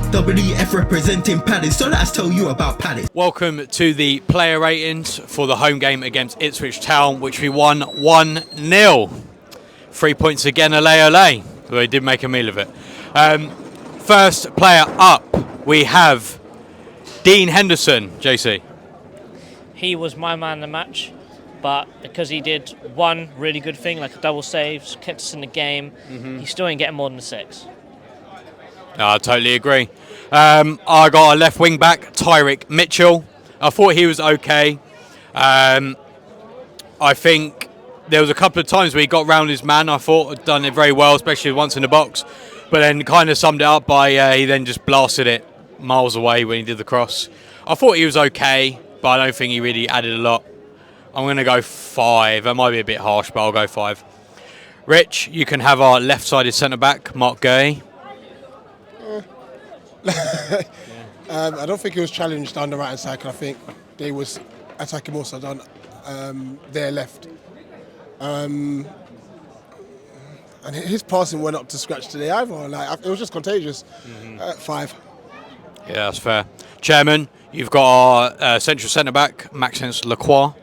WF representing Palace, so let's tell you about Palace. Welcome to the player ratings for the home game against Ipswich Town, which we won 1-0. 3 points again, ole ole. Well, they did make a meal of it. First player up, we have Dean Henderson, JC. He was my man in the match, but because he did one really good thing, like a double save, kept us in the game, he still ain't getting more than a 6. I totally agree. I got a left wing back, Tyrick Mitchell. I thought he was okay. I think there was a couple of times where he got round his man. I thought had done it very well, especially once in the box. But then kind of summed it up by he then just blasted it miles away when he did the cross. I thought he was okay, but I don't think he really added a lot. I'm going to go 5. That might be a bit harsh, but I'll go 5. Rich, you can have our left-sided centre-back, Mark Gay. I don't think he was challenged down the right-hand side, because I think they was attacking also down their left. And his passing went up to scratch today either. Like, it was just contagious. 5. Yeah, that's fair. Chairman, you've got our central centre-back, Maxence Lacroix.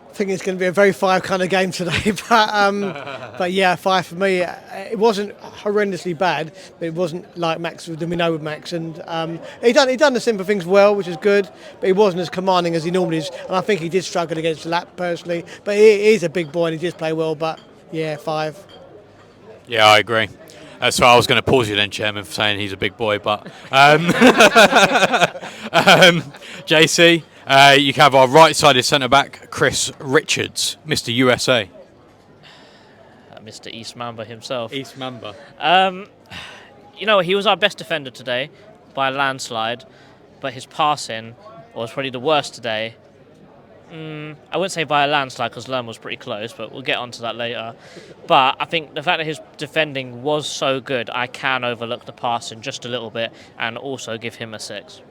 I think it's going to be a very 5 kind of game today, but yeah, 5 for me. It wasn't horrendously bad, but it wasn't like Max we know with Max, and he done the simple things well, which is good, but he wasn't as commanding as he normally is, and I think he did struggle against Lap personally, but he is a big boy and he did play well. But yeah, 5. Yeah, I agree. So I was going to pause you then, Chairman, for saying he's a big boy, but JC. You can have our right-sided centre-back, Chris Richards, Mr. USA. Mr. East Mamba himself. East Mamba. He was our best defender today by a landslide, but his passing was probably the worst today. I wouldn't say by a landslide because Lerm was pretty close, but we'll get onto that later. But I think the fact that his defending was so good, I can overlook the passing just a little bit and also give him a 6.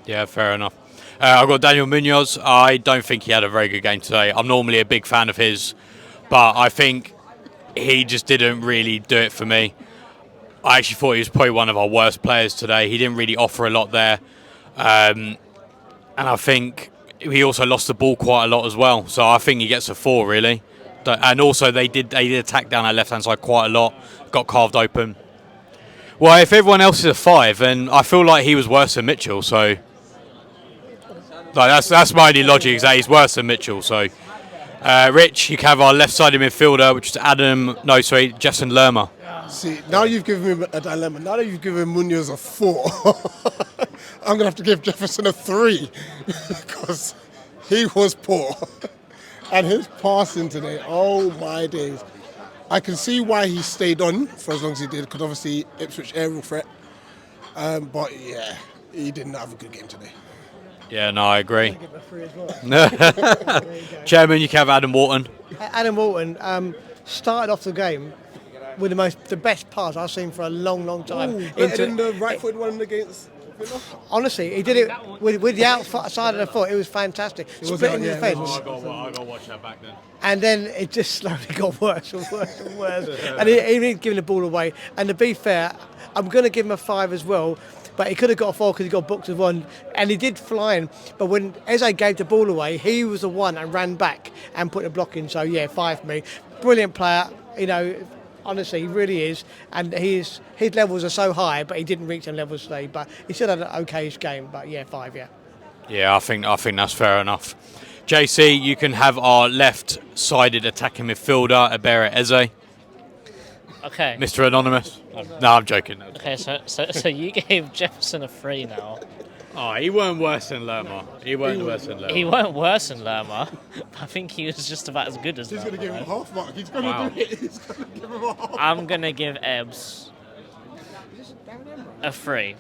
Yeah, fair enough. I've got Daniel Munoz. I don't think he had a very good game today. I'm normally a big fan of his, but I think he just didn't really do it for me. I actually thought he was probably one of our worst players today. He didn't really offer a lot there. And I think he also lost the ball quite a lot as well. So I think he gets a 4, really. And also they did attack down our left-hand side quite a lot. Got carved open. Well, if everyone else is a 5, then I feel like he was worse than Mitchell, so... that's my only logic, is that he's worse than Mitchell. So, Rich, you can have our left-sided midfielder, which is Jason Lerma. See, now you've given me a dilemma. Now that you've given Munoz a 4, I'm going to have to give Jefferson a 3 because he was poor. And his passing today, oh my days. I can see why he stayed on for as long as he did, because obviously Ipswich aerial threat. But yeah, he didn't have a good game today. Yeah, no, I agree. Chairman, you can have Adam Wharton. Adam Wharton started off the game with the best pass I've seen for a long time. Better than the right-footed one against Villa? Honestly, he did it with the outside of the foot. It was fantastic. Splitting the defence. I got to watch that back then. And then it just slowly got worse and worse and worse. And he was giving the ball away. And to be fair, I'm going to give him a 5 as well. But he could have got a 4 because he got booked as 1. And he did fly in. But when Eze gave the ball away, he was the one and ran back and put the block in. So, yeah, 5 for me. Brilliant player. Honestly, he really is. And his levels are so high, but he didn't reach them levels today. But he still had an okay-ish game. But, yeah, 5, yeah. Yeah, I think that's fair enough. JC, you can have our left-sided attacking midfielder, Abere Eze. Okay. Mr. Anonymous. No, I'm joking. Okay, so you gave Jefferson a 3 now. Oh, he weren't worse than Lerma. He weren't worse than Lerma. I think he was just about as good as Lerma. He's going to give him a half mark. He's going to do it. He's going to give him a half. I'm going to give Ebbs a 3.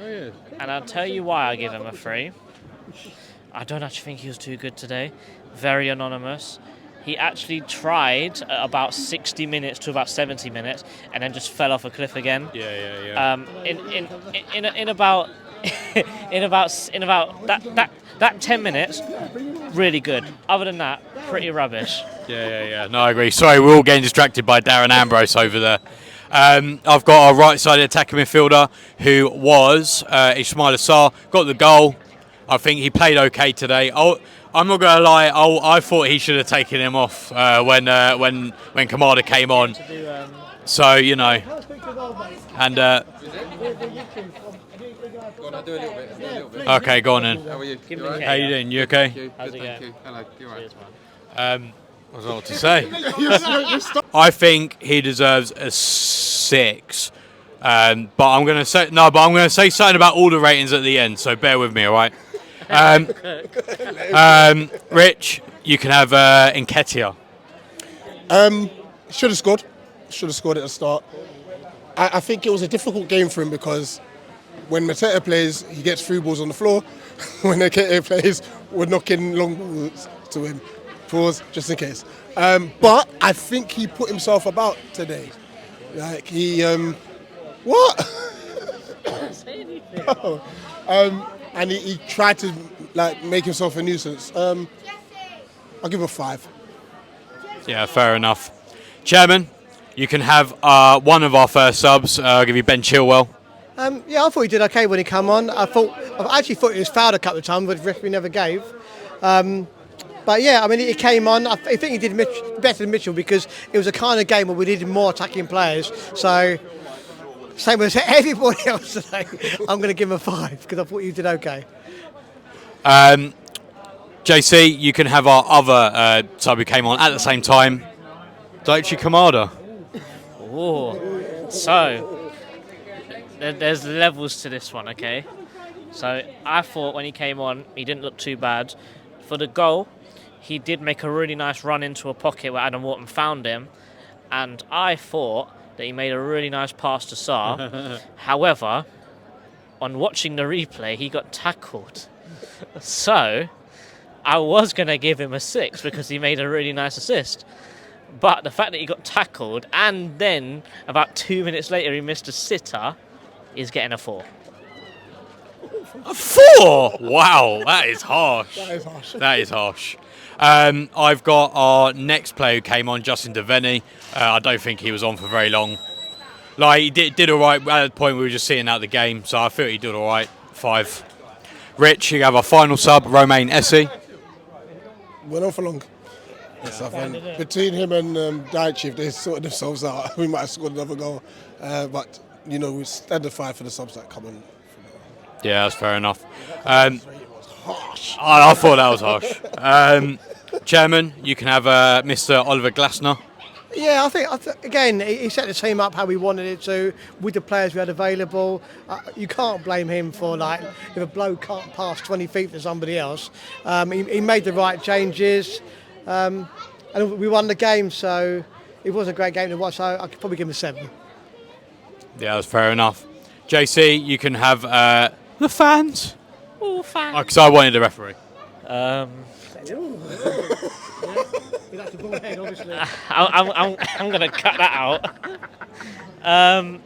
Oh, yeah. And I'll tell you why I give him a 3. I don't actually think he was too good today. Very anonymous. He actually tried about 60 minutes to about 70 minutes and then just fell off a cliff again. Yeah. In about that 10 minutes, really good. Other than that, pretty rubbish. Yeah. No, I agree. Sorry, we're all getting distracted by Darren Ambrose over there. I've got our right-sided attacking midfielder who was Ismail Assar, got the goal. I think he played okay today. I'm not going to lie, I thought he should have taken him off when Kamada came on. So, you know. And okay, go on then. How are you? How you doing? You okay? How's it going? Hello, you alright? I don't know what to say. I think he deserves a 6. But I'm going to say something about all the ratings at the end. So bear with me, all right? Rich, you can have Nketiah. Should have scored. Should have scored at the start. I think it was a difficult game for him because when Mateta plays, he gets through balls on the floor. When Nketiah plays, we're knocking long balls to him. Pause, just in case. But I think he put himself about today. Like he, what? No. And he tried to like make himself a nuisance. I'll give him a 5. Yeah, fair enough. Chairman, you can have one of our first subs. I'll give you Ben Chilwell. Yeah, I thought he did okay when he came on. I actually thought he was fouled a couple of times, but the referee never gave. But yeah, I mean, he came on. I think he did better than Mitchell because it was a kind of game where we needed more attacking players. So, same as everybody else today, I'm going to give him a 5 because I thought you did okay. JC, you can have our other sub who came on at the same time, Daichi Kamada. Oh, so there's levels to this one, okay? So I thought when he came on, he didn't look too bad. For the goal, he did make a really nice run into a pocket where Adam Wharton found him, and I thought that he made a really nice pass to Sarr. However, on watching the replay, he got tackled. So I was going to give him a 6 because he made a really nice assist. But the fact that he got tackled and then about 2 minutes later he missed a sitter is getting a 4. A 4? Wow, that is harsh. That is harsh. That is harsh. I've got our next player who came on, Justin Devaney. I don't think he was on for very long. Like, he did all right at the point we were just seeing out the game, so I feel he did all right. 5. Rich, you have our final sub, Romain Essie. Went on for long. Between him and Daichi, if they sorted themselves out, we might have scored another goal. But, you know, we stand the 5 for the subs that come on. Yeah, that's fair enough. It was harsh. I thought that was harsh. Chairman, you can have Mr. Oliver Glasner. Yeah, I think again, he set the team up how we wanted it to, with the players we had available. You can't blame him for, like, if a bloke can't pass 20 feet to somebody else. He made the right changes, and we won the game, so it was a great game to watch, so I could probably give him a 7. Yeah, that's fair enough. JC, you can have the fans. Oh, fans. Because I wanted the referee. He likes the ball head, obviously. I'm going to cut that out.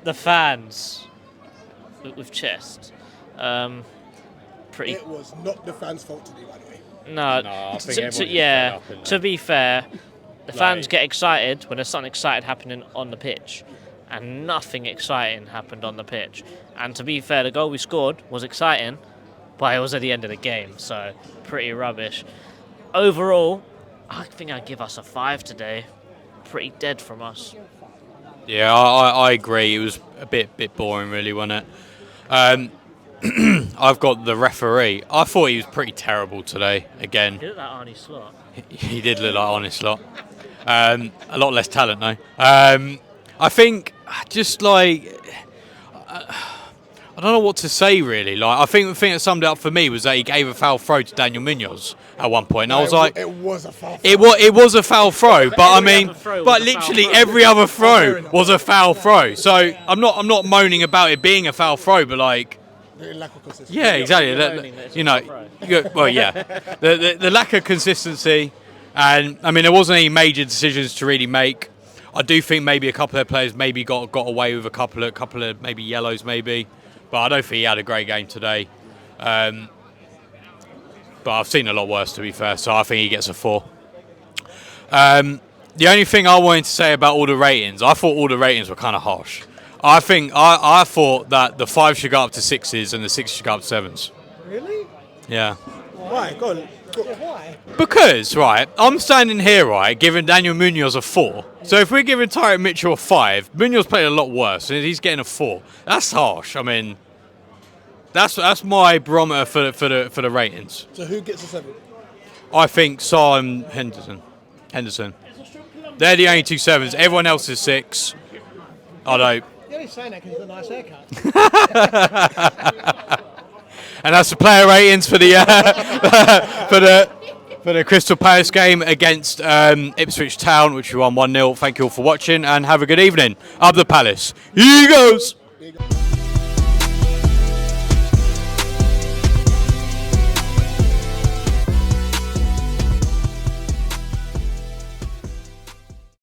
The fans with chest. Pretty. It was not the fans' fault today, by the way. No, I think to be fair, the fans get excited when there's something exciting happening on the pitch, and nothing exciting happened on the pitch. And to be fair, the goal we scored was exciting, but it was at the end of the game, so pretty rubbish. Overall, I think I'd give us a 5 today. Pretty dead from us. Yeah, I agree. It was a bit boring, really, wasn't it? I've got the referee. I thought he was pretty terrible today. Again, He looked like Arnie Slot. he did look like Arnie Slot. A lot less talent, though. I think just like I don't know what to say really. Like, I think the thing that summed it up for me was that he gave a foul throw to Daniel Munoz at one point. And I was like, it was a foul. it was a foul throw, but I mean, other throw was but a literally foul throw. every other throw was a foul throw. So I'm not moaning about it being a foul throw, but like, Lack of consistency. yeah, exactly. You're moaning that it's a You know, foul throw. well, yeah, the lack of consistency, and I mean, there wasn't any major decisions to really make. I do think maybe a couple of players maybe got away with a couple of maybe yellows maybe. But I don't think he had a great game today. But I've seen a lot worse, to be fair, so I think he gets a 4. The only thing I wanted to say about all the ratings, I thought all the ratings were kind of harsh. I thought that the 5 should go up to 6s and the 6 should go up to 7s. Really? Yeah. Why? Go on. Why? Because, right, I'm standing here, right, giving Daniel Munoz a 4. So if we're giving Tyreek Mitchell a 5, Munoz played a lot worse, and he's getting a 4. That's harsh. I mean, that's my barometer for the ratings. So who gets a 7? I think Saar and Henderson. They're the only 2 7s. Everyone else is 6. I don't. You're only saying that because he's got a nice haircut. And that's the player ratings for the for the Crystal Palace game against Ipswich Town, which we won 1-0. Thank you all for watching and have a good evening. Up the Palace. Here he goes.